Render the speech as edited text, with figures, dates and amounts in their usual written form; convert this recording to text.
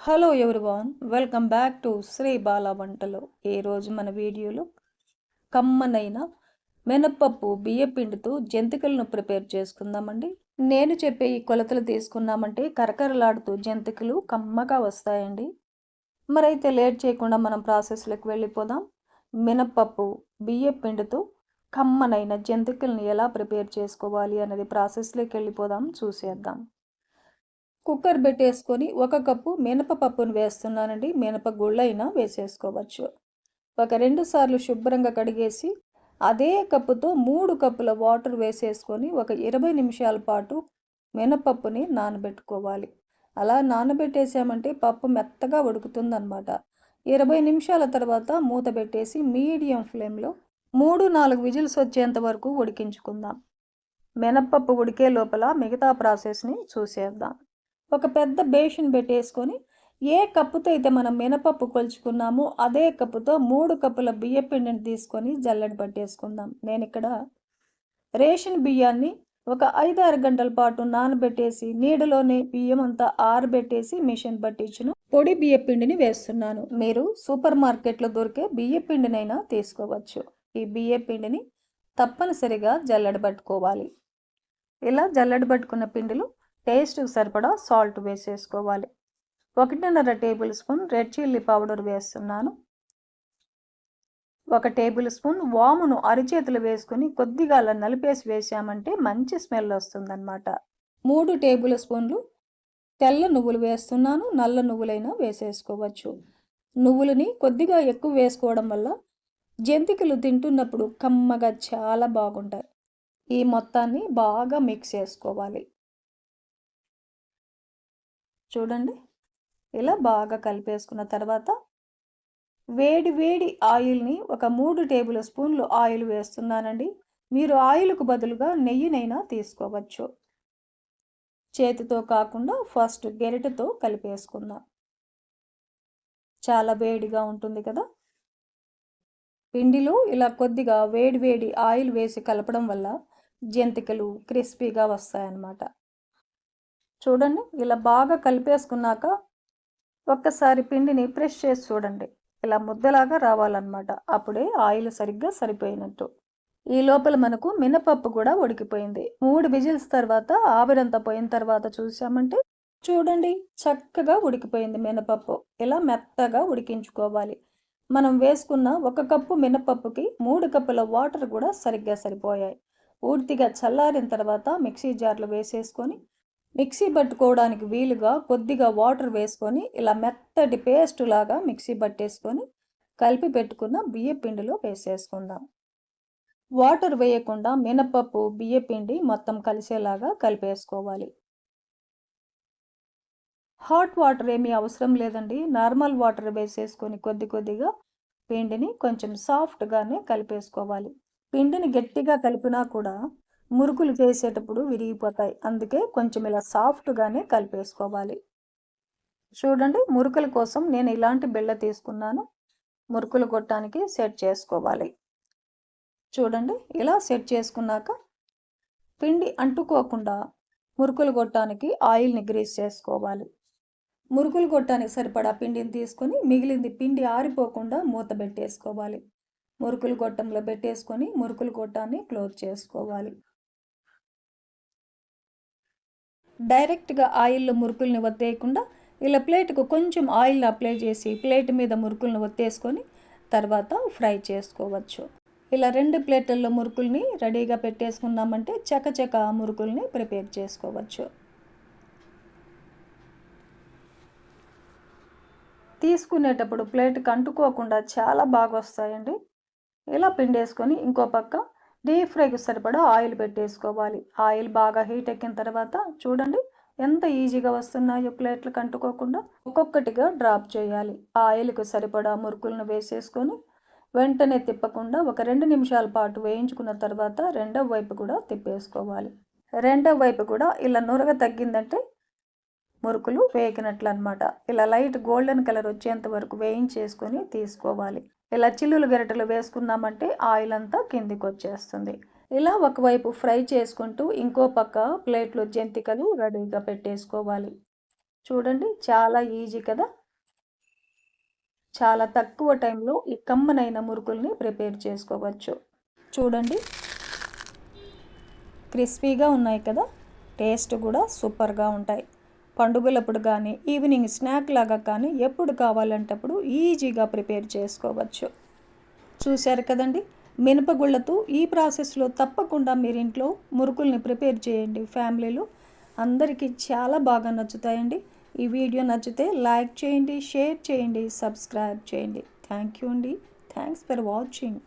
Hello everyone, welcome back to Shri Bala వంటలు. ఈరోజు మన వీడియోలో కమ్మనైన మినపప్పు బియ్యపిండితో జంతికలను ప్రిపేర్ చేసుకుందామండి. నేను చెప్పే ఈ కొలతలు తీసుకున్నామంటే కరకరలాడుతూ జంతికలు కమ్మగా వస్తాయండి. మరైతే లేట్ చేయకుండా మనం ప్రాసెస్లోకి వెళ్ళిపోదాం. మినపప్పు బియ్యపిండితో కమ్మనైన జంతికలను ఎలా ప్రిపేర్ చేసుకోవాలి అనేది ప్రాసెస్లోకి వెళ్ళిపోదాం, చూసేద్దాం. కుక్కర్ పెట్టేసుకొని 1 కప్పు మినపప్పును వేస్తున్నానండి. మినపగుళ్ళైనా వేసేసుకోవచ్చు. ఒక 2 సార్లు శుభ్రంగా కడిగేసి అదే కప్పుతో 3 కప్పుల వాటర్ వేసేసుకొని ఒక 20 నిమిషాల పాటు మినపప్పుని నానబెట్టుకోవాలి. అలా నానబెట్టేసామంటే పప్పు మెత్తగా ఉడుకుతుందన్నమాట. 20 నిమిషాల తర్వాత మూత పెట్టేసి మీడియం ఫ్లేమ్లో 3-4 విజిల్స్ వచ్చేంత వరకు ఉడికించుకుందాం. మినపప్పు ఉడికే లోపల మిగతా ప్రాసెస్ని చూసేద్దాం. ఒక పెద్ద బేషన్ పెట్టేసుకొని ఏ కప్పుతో అయితే మనం మినపప్పు కొలుచుకున్నామో అదే కప్పుతో 3 కప్పుల బియ్యపిండిని తీసుకొని జల్లెడ పట్టేసుకుందాం. నేను ఇక్కడ రేషన్ బియ్యాన్ని ఒక 5-6 గంటల పాటు నానబెట్టేసి నీడలోనే బియ్యం అంతా ఆరబెట్టేసి మిషన్ పట్టించిన పొడి బియ్యపిండిని వేస్తున్నాను. మీరు సూపర్ మార్కెట్లో దొరికే బియ్యపిండినైనా తీసుకోవచ్చు. ఈ బియ్యపిండిని తప్పనిసరిగా జల్లెడ పట్టుకోవాలి. ఇలా జల్లెడ పట్టుకున్న పిండిలో టేస్ట్కి సరిపడా సాల్ట్ వేసేసుకోవాలి. 1.5 table spoon red chilli powder వేస్తున్నాను. 1 టేబుల్ స్పూన్ వామును అరిచేతులు వేసుకొని కొద్దిగా అలా నలిపేసి వేసామంటే మంచి స్మెల్ వస్తుందన్నమాట. 3 టేబుల్ స్పూన్లు తెల్ల నువ్వులు వేస్తున్నాను. నల్ల నువ్వులైనా వేసేసుకోవచ్చు. నువ్వులని కొద్దిగా ఎక్కువ వేసుకోవడం వల్ల జంతికలు తింటున్నప్పుడు కమ్మగా చాలా బాగుంటాయి. ఈ మొత్తాన్ని బాగా మిక్స్ చేసుకోవాలి. చూడండి, ఇలా బాగా కలిపేసుకున్న తర్వాత వేడి వేడి ఆయిల్ని ఒక 3 టేబుల్ స్పూన్లు ఆయిల్ వేస్తున్నానండి. మీరు ఆయిల్కు బదులుగా నెయ్యినైనా తీసుకోవచ్చు. చేతితో కాకుండా ఫస్ట్ గెరిటతో కలిపేసుకుందాం. చాలా వేడిగా ఉంటుంది కదా. పిండిలో ఇలా కొద్దిగా వేడి వేడి ఆయిల్ వేసి కలపడం వల్ల జంతికలు క్రిస్పీగా వస్తాయన్నమాట. చూడండి, ఇలా బాగా కలిపేసుకున్నాక ఒక్కసారి పిండిని ప్రెస్ చేసి చూడండి. ఇలా ముద్దలాగా రావాలన్నమాట. అప్పుడే ఆయిల్ సరిగ్గా సరిపోయినట్టు. ఈ లోపల మనకు మినపప్పు కూడా ఉడికిపోయింది. 3 విజిల్స్ తర్వాత ఆవిరంతా పోయిన తర్వాత చూసామంటే చూడండి, చక్కగా ఉడికిపోయింది మినపప్పు. ఇలా మెత్తగా ఉడికించుకోవాలి. మనం వేసుకున్న 1 కప్పు మినపప్పుకి 3 కప్పుల వాటర్ కూడా సరిగ్గా సరిపోయాయి. పూర్తిగా చల్లారిన తర్వాత మిక్సీ జార్లో వేసేసుకొని మిక్సీ పట్టుకోవడానికి వీలుగా కొద్దిగా వాటర్ వేసుకొని ఇలా మెత్తటి పేస్ట్ లాగా మిక్సీ పట్టేసుకొని కలిపి పెట్టుకున్న బియ్యపిండిలో వేసేసుకుందాం. వాటర్ వేయకుండా మినపప్పు బియ్యపిండి మొత్తం కలిసేలాగా కలిపేసుకోవాలి. హాట్ వాటర్ ఏమీ అవసరం లేదండి. నార్మల్ వాటర్ వేసేసుకొని కొద్ది కొద్దిగా పిండిని కొంచెం సాఫ్ట్గానే కలిపేసుకోవాలి. పిండిని గట్టిగా కలిపినా కూడా మురుకులు చేసేటప్పుడు విరిగిపోతాయి. అందుకే కొంచెం ఇలా సాఫ్ట్గానే కలిపేసుకోవాలి. చూడండి, మురుకుల కోసం నేను ఇలాంటి బిళ్ళ తీసుకున్నాను. మురుకులు కొట్టడానికి సెట్ చేసుకోవాలి. చూడండి, ఇలా సెట్ చేసుకున్నాక పిండి అంటుకోకుండా మురుకులు కొట్టడానికి ఆయిల్ని గ్రీస్ చేసుకోవాలి. మురుకులు కొట్టడానికి సరిపడా పిండిని తీసుకొని మిగిలింది పిండి ఆరిపోకుండా మూత పెట్టేసుకోవాలి. మురుకులు గొట్టంలో పెట్టేసుకొని మురుకులు గొట్టాన్ని క్లోజ్ చేసుకోవాలి. డైరెక్ట్గా ఆయిల్లో మురుకుల్ని ఒత్తేయకుండా ఇలా ప్లేట్కు కొంచెం ఆయిల్ అప్లై చేసి ప్లేట్ మీద మురుకులను ఒత్తేసుకొని తర్వాత ఫ్రై చేసుకోవచ్చు. ఇలా 2 ప్లేట్లలో మురుకుల్ని రెడీగా పెట్టేసుకున్నామంటే చకచక మురుకుల్ని ప్రిపేర్ చేసుకోవచ్చు. తీసుకునేటప్పుడు ప్లేట్కి అంటుకోకుండా చాలా బాగా వస్తాయండి. ఇలా పిండేసుకొని ఇంకో పక్క డీప్ ఫ్రైకి సరిపడా ఆయిల్ పెట్టేసుకోవాలి. ఆయిల్ బాగా హీట్ ఎక్కిన తర్వాత చూడండి ఎంత ఈజీగా వస్తున్నాయో ప్లేట్లకు అంటుకోకుండా. ఒక్కొక్కటిగా డ్రాప్ చేయాలి. ఆయిల్కు సరిపడా మురుకులను వేసేసుకొని వెంటనే తిప్పకుండా ఒక 2 నిమిషాల పాటు వేయించుకున్న తర్వాత రెండవ వైపు కూడా తిప్పేసుకోవాలి. రెండవ వైపు కూడా ఇలా నురగ తగ్గిందంటే మురుకులు వేగినట్లు అనమాట. ఇలా లైట్ గోల్డెన్ కలర్ వచ్చేంత వరకు వేయించేసుకొని తీసుకోవాలి. ఇలా చిల్లులు గరిటెలు వేసుకున్నామంటే ఆయిల్ అంతా కిందికి వచ్చేస్తుంది. ఇలా ఒకవైపు ఫ్రై చేసుకుంటూ ఇంకో పక్క ప్లేట్లో జంతికలు రెడీగా పెట్టేసుకోవాలి. చూడండి చాలా ఈజీ కదా. చాలా తక్కువ టైంలో ఈ కమ్మనైన మురుకుల్ని ప్రిపేర్ చేసుకోవచ్చు. చూడండి క్రిస్పీగా ఉన్నాయి కదా, టేస్ట్ కూడా సూపర్గా ఉంటాయి. పండుగలప్పుడు కానీ ఈవినింగ్ స్నాక్ లాగా కానీ ఎప్పుడు కావాలంటప్పుడు ఈజీగా ప్రిపేర్ చేసుకోవచ్చు. చూశారు కదండి, మినపగుళ్ళతో ఈ ప్రాసెస్లో తప్పకుండా మీరు ఇంట్లో మురుకుల్ని ప్రిపేర్ చేయండి. ఫ్యామిలీలో అందరికీ చాలా బాగా నచ్చుతాయండి. ఈ వీడియో నచ్చితే లైక్ చేయండి, షేర్ చేయండి, సబ్స్క్రైబ్ చేయండి. థ్యాంక్ యూ అండి. Thanks for watching.